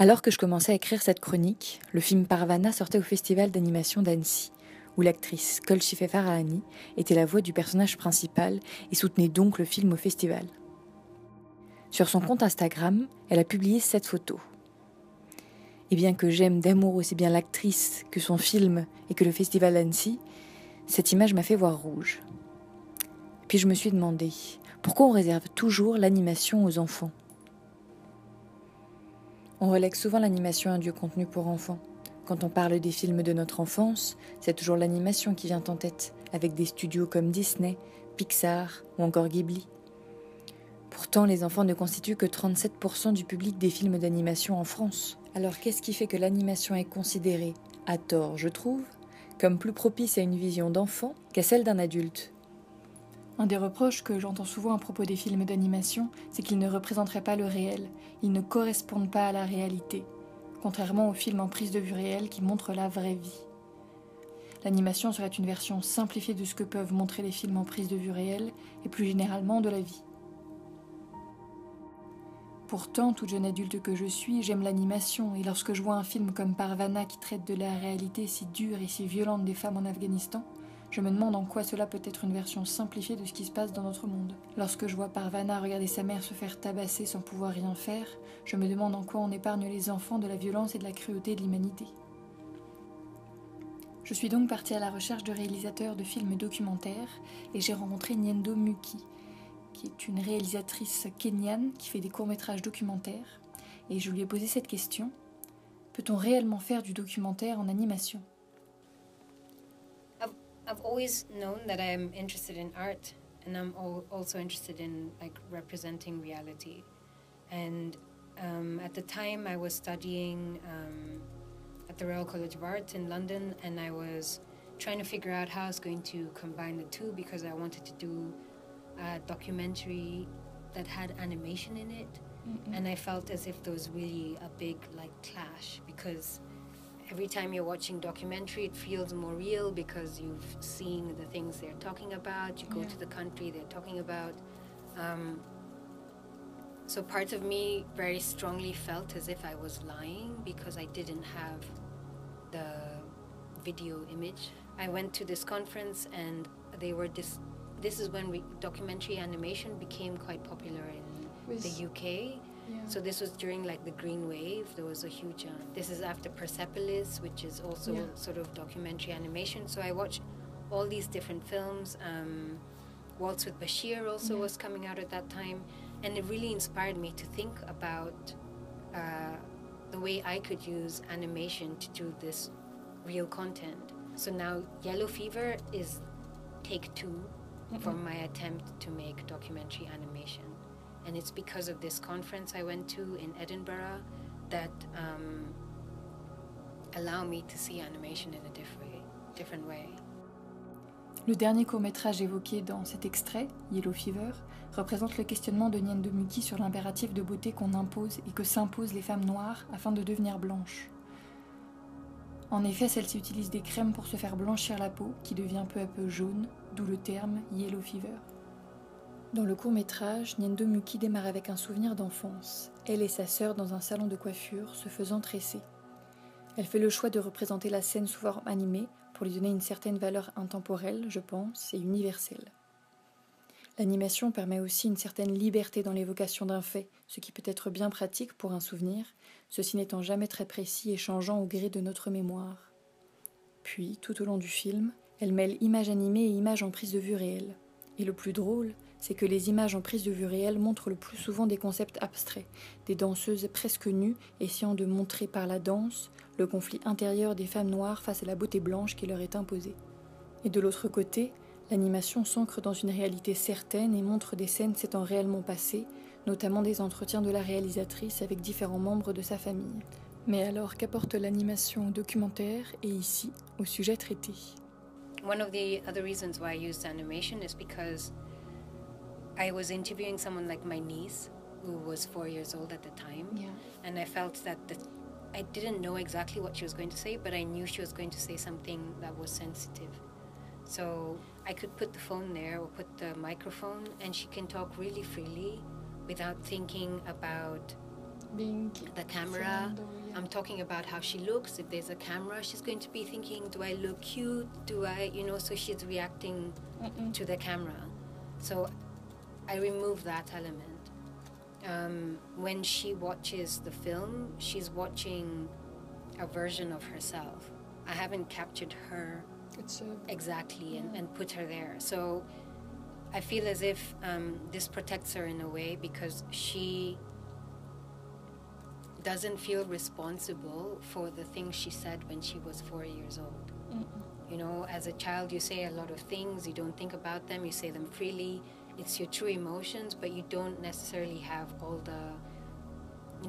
Alors que je commençais à écrire cette chronique, le film Parvana sortait au festival d'animation d'Annecy, où l'actrice Kolchife Farahani était la voix du personnage principal et soutenait donc le film au festival. Sur son compte Instagram, elle a publié cette photo. Et bien que j'aime d'amour aussi bien l'actrice que son film et que le festival d'Annecy, cette image m'a fait voir rouge. Puis je me suis demandé, pourquoi on réserve toujours l'animation aux enfants ? On relègue souvent l'animation à un lieu contenu pour enfants. Quand on parle des films de notre enfance, c'est toujours l'animation qui vient en tête, avec des studios comme Disney, Pixar ou encore Ghibli. Pourtant, les enfants ne constituent que 37% du public des films d'animation en France. Alors qu'est-ce qui fait que l'animation est considérée, à tort je trouve, comme plus propice à une vision d'enfant qu'à celle d'un adulte ? Un des reproches que j'entends souvent à propos des films d'animation, c'est qu'ils ne représenteraient pas le réel, ils ne correspondent pas à la réalité, contrairement aux films en prise de vue réelle qui montrent la vraie vie. L'animation serait une version simplifiée de ce que peuvent montrer les films en prise de vue réelle et plus généralement de la vie. Pourtant, toute jeune adulte que je suis, j'aime l'animation et lorsque je vois un film comme Parvana qui traite de la réalité si dure et si violente des femmes en Afghanistan, je me demande en quoi cela peut être une version simplifiée de ce qui se passe dans notre monde. Lorsque je vois Parvana regarder sa mère se faire tabasser sans pouvoir rien faire, je me demande en quoi on épargne les enfants de la violence et de la cruauté de l'humanité. Je suis donc partie à la recherche de réalisateurs de films documentaires et j'ai rencontré Nyendo Muki, qui est une réalisatrice kenyane qui fait des courts-métrages documentaires. Et je lui ai posé cette question, peut-on réellement faire du documentaire en animation ? I've always known that I'm interested in art, and I'm also interested in representing reality. And at the time, I was studying at the Royal College of Art in London, and I was trying to figure out how I was going to combine the two because I wanted to do a documentary that had animation in it, and I felt as if there was really a big clash because every time you're watching documentary, it feels more real because you've seen the things they're talking about. You go to the country they're talking about. So part of me very strongly felt as if I was lying because I didn't have the video image. I went to this conference and they were this is when documentary animation became quite popular in the UK. So this was during the Green Wave. There was a huge, this is after Persepolis, which is also sort of documentary animation. So I watched all these different films. Waltz with Bashir also was coming out at that time. And it really inspired me to think about the way I could use animation to do this real content. So now Yellow Fever is take 2 from my attempt to make documentary animation. And it's because of this conference I went to in Edinburgh that allow me to see animation in a different way. Le dernier court-métrage évoqué dans cet extrait, Yellow Fever, représente le questionnement de Nyendo Muki sur l'impératif de beauté qu'on impose et que s'imposent les femmes noires afin de devenir blanches. En effet, celles-ci utilisent des crèmes pour se faire blanchir la peau, qui devient peu à peu jaune, d'où le terme Yellow Fever. Dans le court-métrage, Nyendo Muki démarre avec un souvenir d'enfance, elle et sa sœur dans un salon de coiffure se faisant tresser. Elle fait le choix de représenter la scène sous forme animée pour lui donner une certaine valeur intemporelle, je pense, et universelle. L'animation permet aussi une certaine liberté dans l'évocation d'un fait, ce qui peut être bien pratique pour un souvenir, ceci n'étant jamais très précis et changeant au gré de notre mémoire. Puis, tout au long du film, elle mêle images animées et images en prise de vue réelle. Et le plus drôle, c'est que les images en prise de vue réelle montrent le plus souvent des concepts abstraits, des danseuses presque nues essayant de montrer par la danse le conflit intérieur des femmes noires face à la beauté blanche qui leur est imposée. Et de l'autre côté, l'animation s'ancre dans une réalité certaine et montre des scènes s'étant réellement passées, notamment des entretiens de la réalisatrice avec différents membres de sa famille. Mais alors, qu'apporte l'animation au documentaire et ici, au sujet traité ? One of the other reasons why I used animation is because I was interviewing someone like my niece, who was 4 years old at the time, and I felt that I didn't know exactly what she was going to say, but I knew she was going to say something that was sensitive. So I could put the phone there or put the microphone, and she can talk really freely without thinking about being the camera. filmed, I'm talking about how she looks. If there's a camera, she's going to be thinking, do I look cute? Do I, so she's reacting to the camera. So I remove that element. When she watches the film, she's watching a version of herself. I haven't captured her exactly and put her there. So I feel as if this protects her in a way because she doesn't feel responsible for the things she said when she was 4 years old. As a child, you say a lot of things, you don't think about them, you say them freely. It's your true emotions, but you don't necessarily have all the,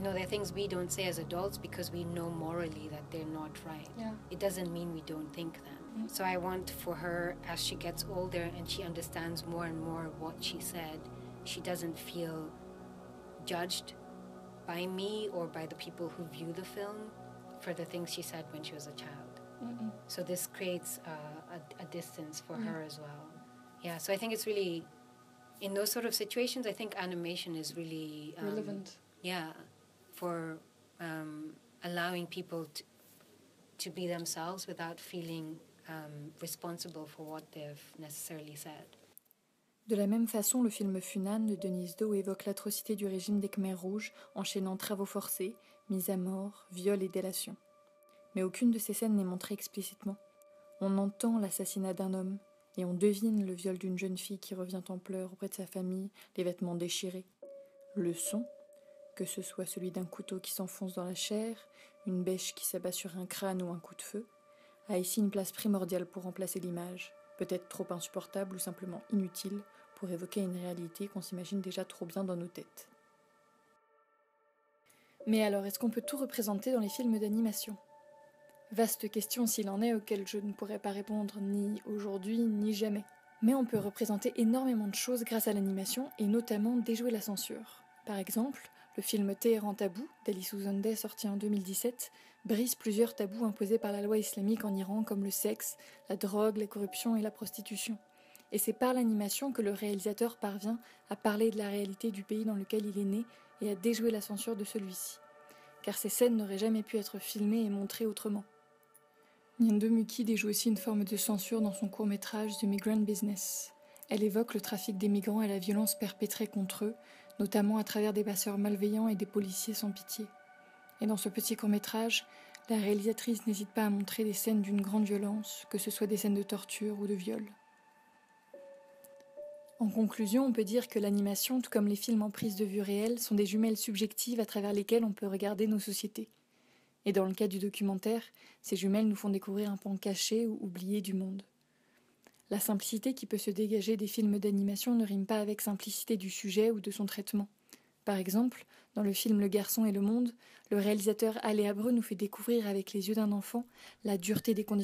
there are things we don't say as adults because we know morally that they're not right. Yeah. It doesn't mean we don't think them. So I want for her, as she gets older and she understands more and more what she said, she doesn't feel judged by me or by the people who view the film for the things she said when she was a child. So this creates a distance for her as well. Yeah, so I think it's really, in those sort of situations, I think animation is really relevant. Yeah, for allowing people to be themselves without feeling responsible for what they've necessarily said. De la même façon, le film Funan de Denis Do évoque l'atrocité du régime des Khmers rouges, enchaînant travaux forcés, mise à mort, viols et délations. Mais aucune de ces scènes n'est montrée explicitement. On entend l'assassinat d'un homme, et on devine le viol d'une jeune fille qui revient en pleurs auprès de sa famille, les vêtements déchirés. Le son, que ce soit celui d'un couteau qui s'enfonce dans la chair, une bêche qui s'abat sur un crâne ou un coup de feu, a ici une place primordiale pour remplacer l'image, peut-être trop insupportable ou simplement inutile, pour évoquer une réalité qu'on s'imagine déjà trop bien dans nos têtes. Mais alors, est-ce qu'on peut tout représenter dans les films d'animation ? Vaste question s'il en est, auquel je ne pourrais pas répondre ni aujourd'hui ni jamais. Mais on peut représenter énormément de choses grâce à l'animation et notamment déjouer la censure. Par exemple, le film Téhéran Tabou d'Ali Souzandeh, sorti en 2017, brise plusieurs tabous imposés par la loi islamique en Iran comme le sexe, la drogue, la corruption et la prostitution. Et c'est par l'animation que le réalisateur parvient à parler de la réalité du pays dans lequel il est né et à déjouer la censure de celui-ci. Car ces scènes n'auraient jamais pu être filmées et montrées autrement. Nyen Do Mukhi déjoue aussi une forme de censure dans son court-métrage The Migrant Business. Elle évoque le trafic des migrants et la violence perpétrée contre eux, notamment à travers des passeurs malveillants et des policiers sans pitié. Et dans ce petit court-métrage, la réalisatrice n'hésite pas à montrer des scènes d'une grande violence, que ce soit des scènes de torture ou de viol. En conclusion, on peut dire que l'animation, tout comme les films en prise de vue réelle, sont des jumelles subjectives à travers lesquelles on peut regarder nos sociétés. Et dans le cas du documentaire, ces jumelles nous font découvrir un pan caché ou oublié du monde. La simplicité qui peut se dégager des films d'animation ne rime pas avec simplicité du sujet ou de son traitement. Par exemple, dans le film Le Garçon et le Monde, le réalisateur Allé Abreu nous fait découvrir avec les yeux d'un enfant la dureté des conditions